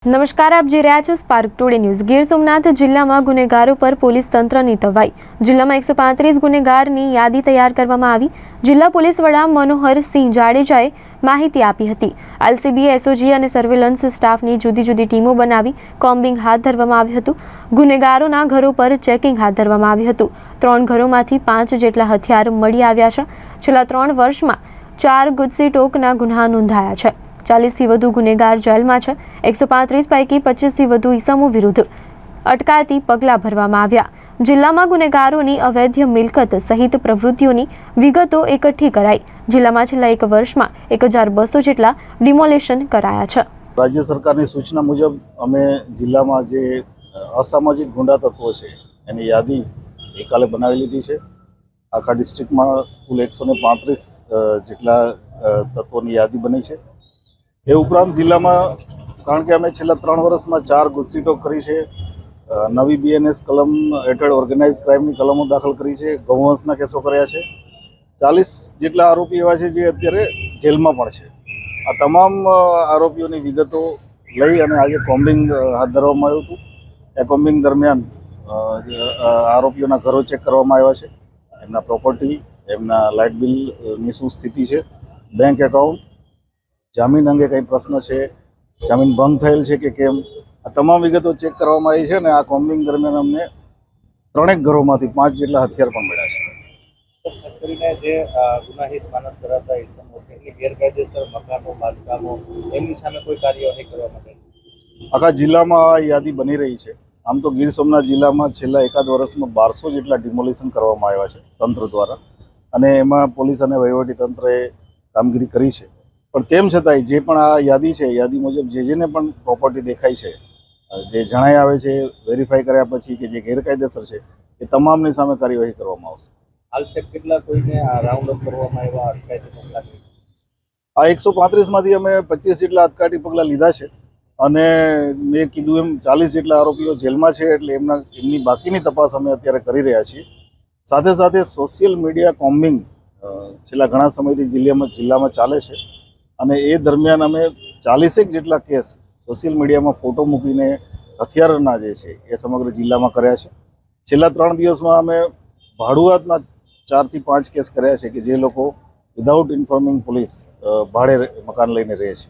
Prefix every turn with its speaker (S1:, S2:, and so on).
S1: નમસ્કાર, આપ જોઈ રહ્યા છો spark today news. Gir Somnath જિલ્લામાં ગુનેગારો પર પોલીસ તંત્રની તવાઈ। જિલ્લામાં 135 ગુનેગારની યાદી તૈયાર કરવામાં આવી। જિલ્લા પોલીસ વડા મનોહરસિંહ જાડેજાએ માહિતી આપી હતી। એલસીબી, એસઓજી અને સર્વેલન્સ સ્ટાફની જુદી જુદી ટીમો બનાવી કોમ્બિંગ હાથ ધરવામાં આવ્યું હતું। ગુનેગારોના ઘરો પર ચેકિંગ હાથ ધરવામાં આવ્યું હતું। 3 ઘરોમાંથી 5 જેટલા હથિયાર મળી આવ્યા છે। છેલ્લા 3 વર્ષમાં 4 ગુજસી ટોકના ગુન્હા નોંધાયા છે। 40 થી વધુ ગુનેગાર જેલમાં છે। 135 પૈકી 25 થી વધુ ઇસમો વિરુદ્ધ અટકાયતી પગલાં ભરવામાં આવ્યા। જિલ્લામાં ગુનેગારોની અવૈધ મિલકત સહિત પ્રવૃત્તિઓની વિગતો એકઠી કરાઈ। જિલ્લામાં છેલ્લા 1 વર્ષમાં 1200 જેટલા ડિમોલેશન કરાયા છે।
S2: રાજ્ય સરકારની સૂચના મુજબ અમે જિલ્લામાં જે અસામાજિક ગુંડા તત્વો છે એની યાદી ગઈકાલે બનાવી લીધી છે। આખા ડિસ્ટ્રિક્ટમાં કુલ 135 જેટલા તત્વોની યાદી બની છે। એ ઉપરાંત જિલ્લામાં કારણ કે અમે છેલ્લા 3 વર્ષમાં 4 ગુજસીટો કરી છે, નવી બીએનએસ કલમ હેઠળ ઓર્ગેનાઇઝ ક્રાઇમની કલમો દાખલ કરી છે, ગૌવંશના કેસો કર્યા છે। 40 જેટલા આરોપી એવા છે જે અત્યારે જેલમાં પણ છે। આ તમામ આરોપીઓની વિગતો લઈ અને આજે કોમ્બિંગ હાથ ધરવામાં આવ્યું હતું। એ કોમ્બિંગ દરમિયાન આરોપીઓના ઘરો ચેક કરવામાં આવ્યા છે, એમના પ્રોપર્ટી, એમના લાઇટ બિલની શું સ્થિતિ છે, બેંક એકાઉન્ટ, જામીન અંગે કંઈ પ્રશ્ન છે, જામીન ભંગ થયેલ છે કે કેમ, આ તમામ વિગતો ચેક કરવામાં આવી છે। અને આ કોમ્બિંગ દરમિયાન અમને 3 ઘરોમાંથી 5 જેટલા હથિયાર પણ મળ્યા છે।
S3: ખાસ કરીને જે ગુનાહિત માનસ ધરાવતા ઇસમો છે એની ગેરકાયદેસર મકાનો બાંધકામો એમની સામે કોઈ કાર્યવાહી કરવા માટે
S2: આખા જિલ્લામાં આ યાદી બની રહી છે। આમ તો ગીર સોમનાથ જિલ્લામાં છેલ્લા 1 વર્ષમાં 1200 જેટલા ડિમોલિશન કરવામાં આવ્યા છે તંત્ર દ્વારા, અને એમાં પોલીસ અને વહીવટી તંત્રએ કામગીરી કરી છે। પણ તેમ છતાંય જે પણ આ યાદી છે, યાદી મુજબ જેને પણ પ્રોપર્ટી દેખાય છે, જે જણાઈ આવે છે, વેરીફાઈ કર્યા પછી કે જે ગેરકાયદેસર છે એ તમામની સામે કાર્યવાહી કરવામાં આવશે।
S3: હાલ છે કેટલા કોઈને રાઉન્ડ અપ કરવામાં આવ્યા અટકાયતી પગલાં?
S2: આ 135માંથી અમે 25 જેટલા અટકાયતી પગલાં લીધા છે, અને મેં કીધું એમ 40 જેટલા આરોપીઓ જેલમાં છે, એટલે એમની બાકીની તપાસ અમે અત્યારે કરી રહ્યા છીએ। સાથે સાથે સોશિયલ મીડિયા કોમ્બિંગ છેલ્લા ઘણા સમયથી જિલ્લામાં ચાલે છે, અને એ દરમિયાન અમે 40 જેટલા કેસ સોશિયલ મીડિયામાં ફોટો મૂકીને હથિયારના જે છે એ સમગ્ર જિલ્લામાં કર્યા છે। છેલ્લા 3 દિવસમાં અમે ભાડુઆતના 4 થી 5 કેસ કર્યા છે કે જે લોકો વિધાઉટ ઇન્ફોર્મિંગ પોલીસ ભાડે મકાન લઈને રહે છે।